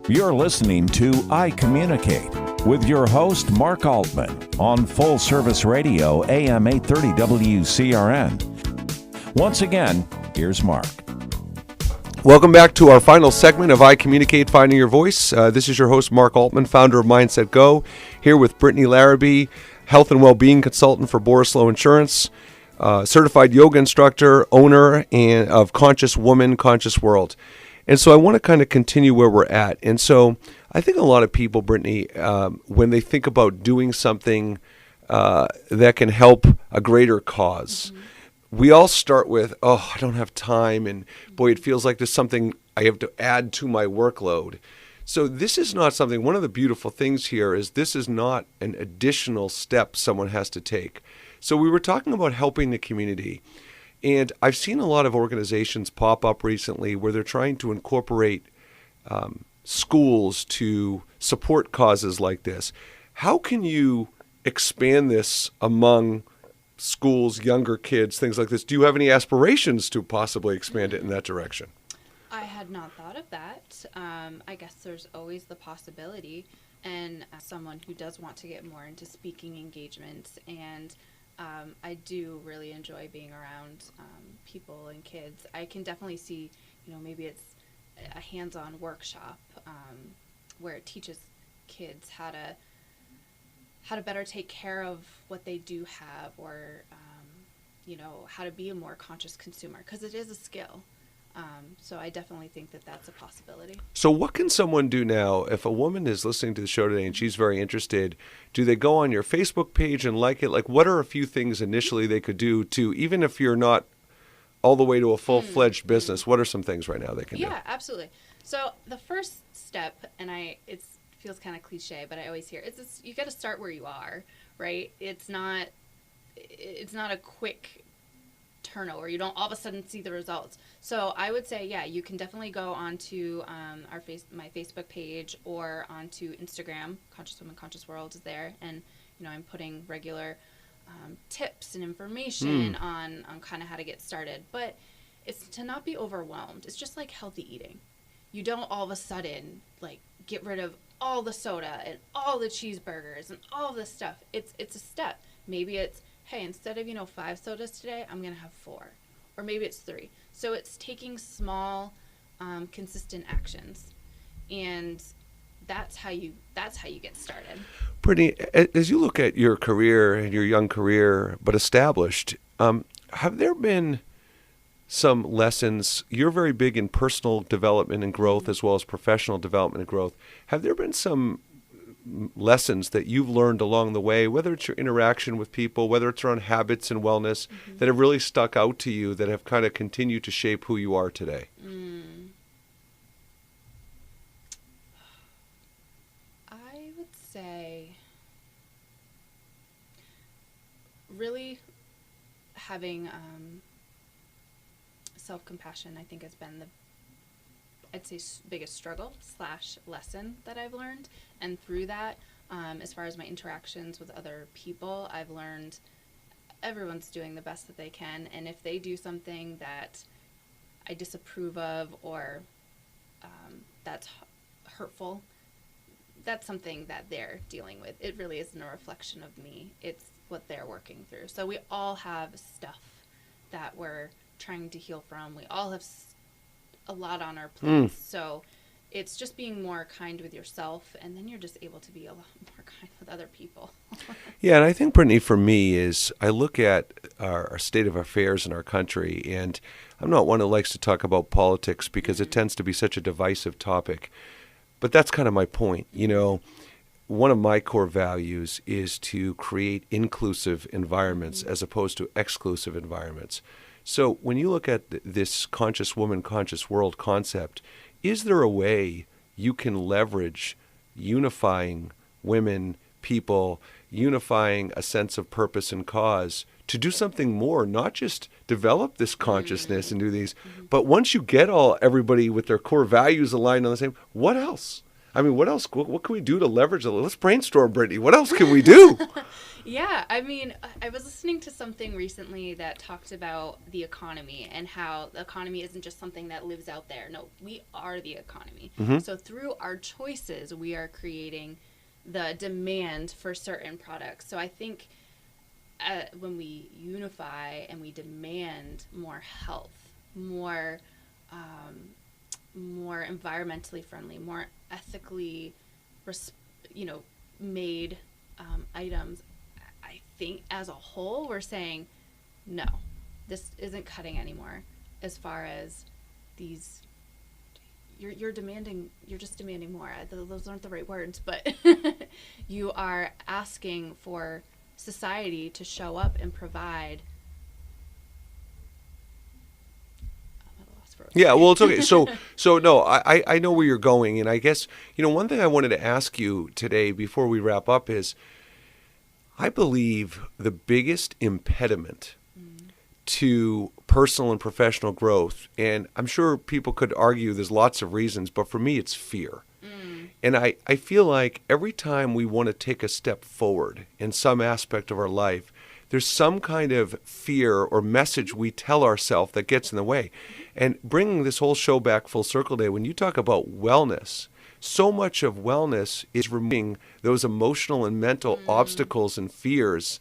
You're listening to iCommunicate with your host, Mark Altman, on Full Service Radio, AM 830 WCRN. Once again, here's Mark. Welcome back to our final segment of iCommunicate, Finding Your Voice. This is your host, Mark Altman, founder of Mindset Go, here with Brittany Larrabee, health and well-being consultant for Borislow Insurance, certified yoga instructor, owner of Conscious Woman, Conscious World. And so I want to kind of continue where we're at. And so I think a lot of people, Brittany, when they think about doing something that can help a greater cause, we all start with, oh, I don't have time, and boy, it feels like there's something I have to add to my workload. So this is not something, one of the beautiful things here is this is not an additional step someone has to take. So we were talking about helping the community, and I've seen a lot of organizations pop up recently where they're trying to incorporate schools to support causes like this. How can you expand this among schools, younger kids, things like this? Do you have any aspirations to possibly expand it in that direction? I had not thought of that. I guess there's always the possibility. And as someone who does want to get more into speaking engagements, and I do really enjoy being around people and kids, I can definitely see, maybe it's a hands-on workshop where it teaches kids how to better take care of what they do have, or, how to be a more conscious consumer, because it is a skill. So I definitely think that that's a possibility. So what can someone do now if a woman is listening to the show today and she's very interested? Do they go on your Facebook page and like it? Like, what are a few things initially they could do to, even if you're not all the way to a full-fledged business, what are some things right now they can do? Yeah, absolutely. So the first step, and it feels kind of cliche, but I always hear it's you got to start where you are, right? It's not a quick turnover. You don't all of a sudden see the results. So I would say, yeah, you can definitely go onto my Facebook page or onto Instagram. Conscious Woman, Conscious World is there, and I'm putting regular tips and information on kind of how to get started. But it's to not be overwhelmed. It's just like healthy eating. You don't all of a sudden get rid of all the soda and all the cheeseburgers and all this stuff. It's a step. Maybe it's, hey, instead of 5 sodas today, I'm gonna have 4, or maybe it's 3. So it's taking small, consistent actions, and that's how you get started. Brittany, as you look at your career and your young career, but established, have there been some lessons? You're very big in personal development and growth as well as professional development and growth. Have there been some lessons that you've learned along the way, whether it's your interaction with people, whether it's around habits and wellness, that have really stuck out to you, that have kind of continued to shape who you are today? I would say really having self-compassion, I think, has been I'd say biggest struggle / lesson that I've learned. And through that, as far as my interactions with other people, I've learned everyone's doing the best that they can. And if they do something that I disapprove of, or that's hurtful, that's something that they're dealing with. It really isn't a reflection of me. It's what they're working through. So we all have stuff that we're trying to heal from. We all have a lot on our plates. So it's just being more kind with yourself, and then you're just able to be a lot more kind with other people. Yeah, and I think, Brittany, for me is I look at our state of affairs in our country, and I'm not one who likes to talk about politics because it tends to be such a divisive topic. But that's kind of my point. One of my core values is to create inclusive environments as opposed to exclusive environments. So when you look at this conscious woman, conscious world concept, is there a way you can leverage unifying women, people, unifying a sense of purpose and cause to do something more, not just develop this consciousness and do these, but once you get everybody with their core values aligned on the same, what else? I mean, what else? What can we do to leverage it? Let's brainstorm, Brittany. What else can we do? Yeah, I mean, I was listening to something recently that talked about the economy and how the economy isn't just something that lives out there. No, we are the economy. So through our choices, we are creating the demand for certain products. So I think when we unify and we demand more health, more environmentally friendly, more ethically, made items, I think as a whole we're saying, no, this isn't cutting anymore. As far as these, you're just demanding more. Those aren't the right words, but you are asking for society to show up and provide. Yeah, well, it's okay. So no, I know where you're going, and I guess, one thing I wanted to ask you today before we wrap up is, I believe the biggest impediment to personal and professional growth, and I'm sure people could argue there's lots of reasons, but for me it's fear. And I feel like every time we want to take a step forward in some aspect of our life, there's some kind of fear or message we tell ourselves that gets in the way. And bringing this whole show back full circle today, when you talk about wellness, so much of wellness is removing those emotional and mental obstacles and fears.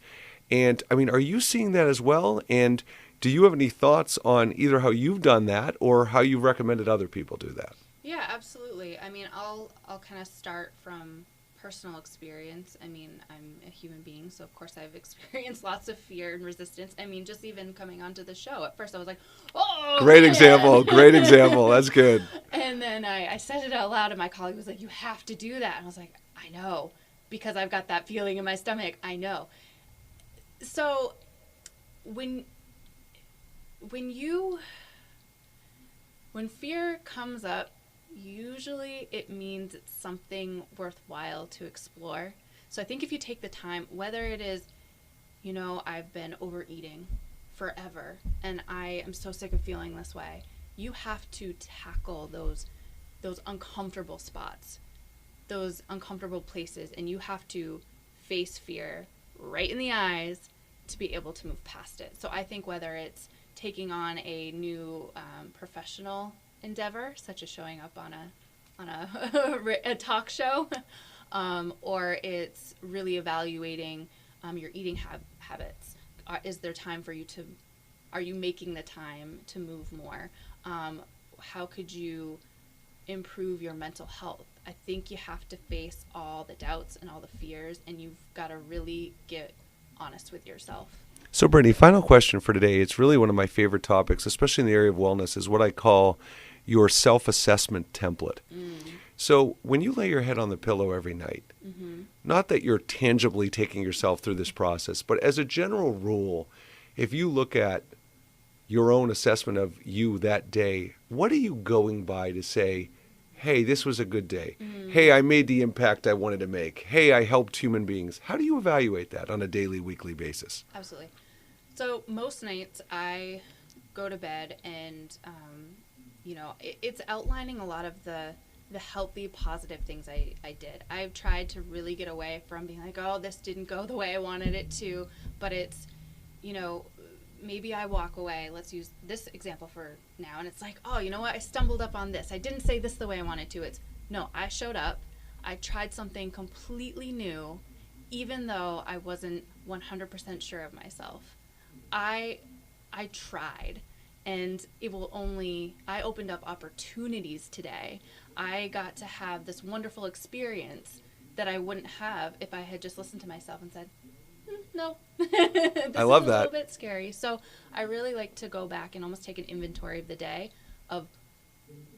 And I mean, are you seeing that as well? And do you have any thoughts on either how you've done that or how you've recommended other people do that? Yeah, absolutely. I mean, I'll kind of start from personal experience. I mean, I'm a human being, so of course I've experienced lots of fear and resistance. I mean, just even coming onto the show, at first I was like, oh, Great man. example. That's good. And then I said it out loud, and my colleague was like, you have to do that. And I was like, I know, because I've got that feeling in my stomach. I know. So when fear comes up, usually it means it's something worthwhile to explore. So I think if you take the time, whether it is, I've been overeating forever and I am so sick of feeling this way, you have to tackle those uncomfortable spots, those uncomfortable places, and you have to face fear right in the eyes to be able to move past it. So I think whether it's taking on a new professional endeavor, such as showing up on a talk show, or it's really evaluating your eating habits. Is there time for you are you making the time to move more? How could you improve your mental health? I think you have to face all the doubts and all the fears, and you've got to really get honest with yourself. So, Brittany, final question for today. It's really one of my favorite topics, especially in the area of wellness, is what I call your self-assessment template. So when you lay your head on the pillow every night, not that you're tangibly taking yourself through this process, but as a general rule, if you look at your own assessment of you that day, what are you going by to say, hey, this was a good day. Hey, I made the impact I wanted to make. Hey, I helped human beings. How do you evaluate that on a daily, weekly basis? Absolutely. So most nights I go to bed and, it's outlining a lot of the healthy, positive things I did. I've tried to really get away from being like, oh, this didn't go the way I wanted it to, but it's, maybe I walk away. Let's use this example for now. And it's like, oh, you know what? I stumbled up on this. I didn't say this the way I wanted to. It's, no, I showed up. I tried something completely new, even though I wasn't 100% sure of myself. I tried. And I opened up opportunities today. I got to have this wonderful experience that I wouldn't have if I had just listened to myself and said, no. I love that. A little bit scary. So I really like to go back and almost take an inventory of the day of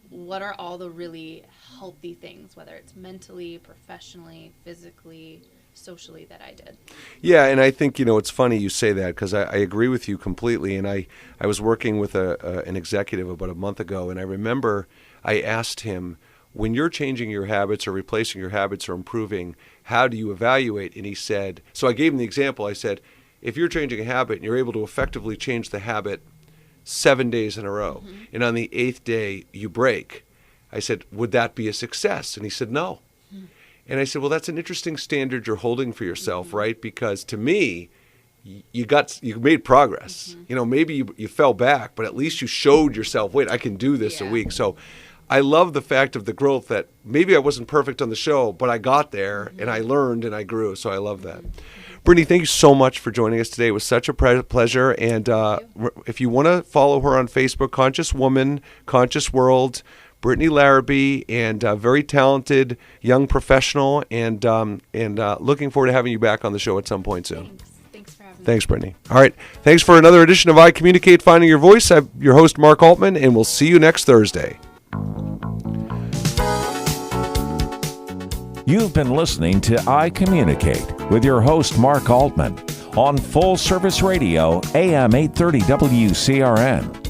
what are all the really healthy things, whether it's mentally, professionally, physically, socially, that I did. Yeah, and I think, it's funny you say that because I agree with you completely. And I was working with an executive about a month ago, and I remember I asked him, when you're changing your habits or replacing your habits or improving, how do you evaluate? And he said, so I gave him the example. I said, if you're changing a habit and you're able to effectively change the habit 7 days in a row, and on the 8th day you break, I said, would that be a success? And he said, no. And I said, well, that's an interesting standard you're holding for yourself, right? Because to me, you made progress. Maybe you fell back, but at least you showed yourself, wait, I can do this a week. So I love the fact of the growth that maybe I wasn't perfect on the show, but I got there and I learned and I grew. So I love that. Brittany, thank you so much for joining us today. It was such a pleasure. And if you want to follow her on Facebook, Conscious Woman, Conscious World, Brittany Larrabee, and very talented young professional, and looking forward to having you back on the show at some point soon. Thanks for having me. Thanks, Brittany. All right. Thanks for another edition of iCommunicate, Finding Your Voice. I'm your host, Mark Altman, and we'll see you next Thursday. You've been listening to iCommunicate with your host, Mark Altman, on Full Service Radio, AM 830 WCRN.